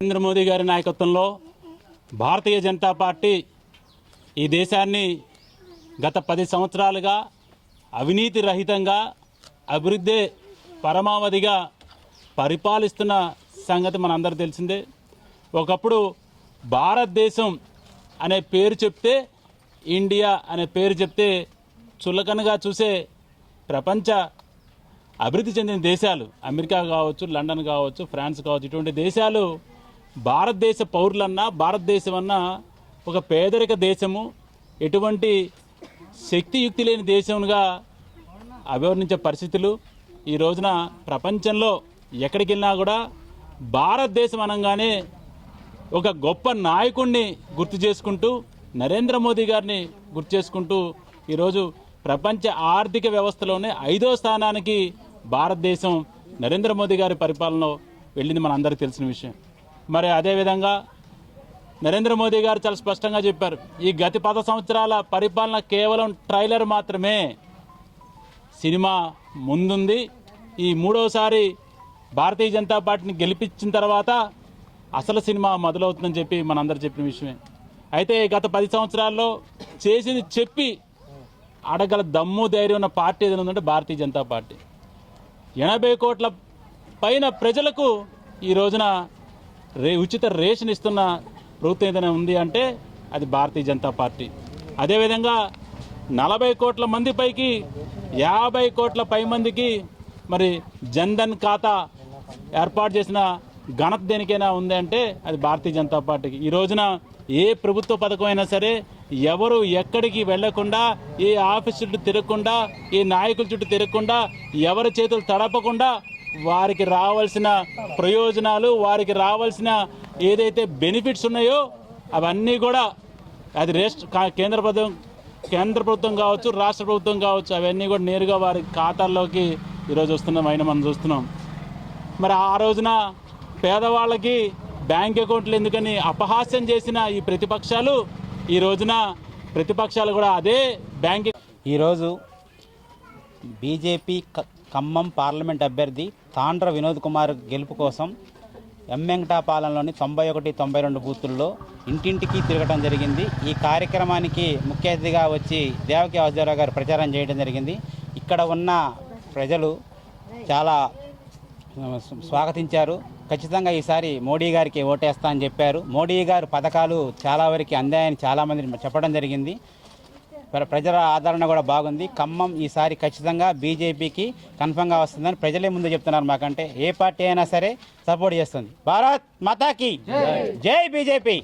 నరేంద్ర మోదీ గారి నాయకత్వంలో భారతీయ జనతా పార్టీ ఈ దేశాన్ని గత 10 సంవత్సరాలుగా అవినీతి రహితంగా అభివృద్ధి పరమావధిగా పరిపాలిస్తున్న సంగతి మనందరూ తెలిసిందే. ఒకప్పుడు భారతదేశం అనే పేరు చెప్తే, ఇండియా అనే పేరు చెప్తే చులకనగా చూసే ప్రపంచ అభివృద్ధి చెందిన దేశాలు అమెరికా కావచ్చు, లండన్ కావచ్చు, ఫ్రాన్స్ కావచ్చు, ఇటువంటి దేశాలు భారతదేశ పౌరులన్నా, భారతదేశం అన్నా ఒక పేదరిక దేశము, ఎటువంటి శక్తియుక్తి లేని దేశంగా అభివర్ణించే పరిస్థితులు ఈ రోజున ప్రపంచంలో ఎక్కడికి వెళ్ళినా కూడా భారతదేశం అనగానే ఒక గొప్ప నాయకుడిని గుర్తు చేసుకుంటూ, నరేంద్ర మోదీ గారిని గుర్తు చేసుకుంటూ ఈరోజు ప్రపంచ ఆర్థిక వ్యవస్థలోనే 5వ స్థానానికి భారతదేశం నరేంద్ర మోదీ గారి పరిపాలనలో వెళ్ళింది మనందరికీ తెలిసిన విషయం. మరి అదేవిధంగా నరేంద్ర మోదీ గారు చాలా స్పష్టంగా చెప్పారు, ఈ గత 10 సంవత్సరాల పరిపాలన కేవలం ట్రైలర్ మాత్రమే, సినిమా ముందుంది. ఈ 3వసారి భారతీయ జనతా పార్టీని గెలిపించిన తర్వాత అసలు సినిమా మొదలవుతుందని చెప్పి మనందరూ చెప్పిన విషయమే. అయితే గత 10 సంవత్సరాల్లో చేసింది చెప్పి అడగల దమ్ము ధైర్యం ఉన్న పార్టీ ఏదైనా ఉందంటే భారతీయ జనతా పార్టీ. 80 కోట్ల పైన ప్రజలకు ఈ రోజున ఉచిత రేషన్ ఇస్తున్న ప్రభుత్వం ఏదైనా ఉంది అంటే అది భారతీయ జనతా పార్టీ. అదేవిధంగా 40 కోట్ల మంది పైకి 50 కోట్ల పై మందికి మరి జన్ధన్ ఖాతా ఏర్పాటు చేసిన ఘనత దేనికైనా ఉంది అంటే అది భారతీయ జనతా పార్టీకి. ఈ రోజున ఏ ప్రభుత్వ పథకం అయినా సరే ఎవరు ఎక్కడికి వెళ్లకుండా, ఏ ఆఫీస్ చుట్టూ తిరగకుండా, ఏ నాయకుల చుట్టూ తిరగకుండా, ఎవరి చేతులు తడపకుండా వారికి రావాల్సిన ప్రయోజనాలు, వారికి రావాల్సిన ఏదైతే బెనిఫిట్స్ ఉన్నాయో అవన్నీ కూడా అది కేంద్ర ప్రభుత్వం కావచ్చు, రాష్ట్ర ప్రభుత్వం కావచ్చు, అవన్నీ కూడా నేరుగా వారి ఖాతాల్లోకి ఈరోజు వస్తున్నాం మనం చూస్తున్నాం. మరి ఆ రోజున పేదవాళ్ళకి బ్యాంక్ అకౌంట్లు ఎందుకని అపహాస్యం చేసిన ఈ ప్రతిపక్షాలు ఈ రోజున ప్రతిపక్షాలు కూడా అదే బ్యాంక్. ఈరోజు బీజేపీ ఖమ్మం పార్లమెంట్ అభ్యర్థి తాండ్ర వినోద్ కుమార్ గెలుపు కోసం వెంకటాపాలెంలోని 91, 92 బూతుల్లో ఇంటింటికి తిరగడం జరిగింది. ఈ కార్యక్రమానికి ముఖ్య అతిథిగా వచ్చి దేవకి వాసుదేవరావు గారు ప్రచారం చేయడం జరిగింది. ఇక్కడ ఉన్న ప్రజలు చాలా స్వాగతించారు. ఖచ్చితంగా ఈసారి మోడీ గారికి ఓటేస్తా అని చెప్పారు. మోడీ గారు పథకాలు చాలా వరకు అందాయని చాలామంది చెప్పడం జరిగింది. ప్రజల ఆదరణ కూడా బాగుంది. ఖమ్మం ఈసారి ఖచ్చితంగా బీజేపీకి కన్ఫర్మ్గా వస్తుందని ప్రజలే ముందు చెప్తున్నారు. మాకంటే ఏ పార్టీ అయినా సరే సపోర్ట్ చేస్తుంది. భారత్ మాతాకి జై, బీజేపీ.